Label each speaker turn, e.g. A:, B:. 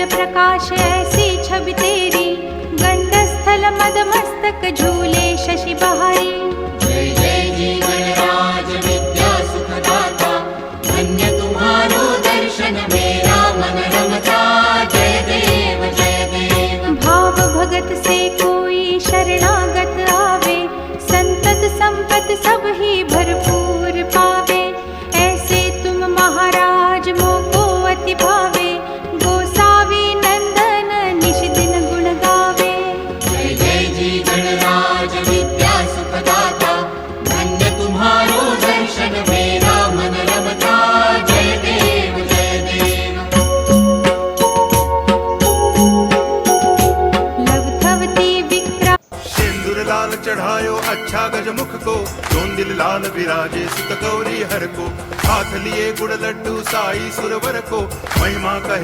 A: प्रकाश ऐसी छवि तेरी, गंडस्थल मद मस्तक झूले शशि बहारी।
B: जय जय जी गणराज विद्या सुखदाता, धन्य तुम्हारो दर्शन मेरा मन रमता। जय देव जय देव।
A: भाव भगत से कोई शरणागत आवे, संतत संपत सब ही भरपूर पावे। ऐसे तुम महाराज मोको अति भावे, गोसावी नंदन निश दिन गुण गावे।
B: जय जय जी गणराज विद्या सुखदाता, धन्य तुम्हारो दर्शन मेरा मन रमता। जय देव जय देव।
A: लवथवती विक्रा
C: सिंदूर लाल चढ़ायो अच्छा गजमुख को, जोन दिल लाल विराजे सुत गौरी हर को। हाथ लिए गुड़ लड्डू साई सुरवर को, महिमा कहे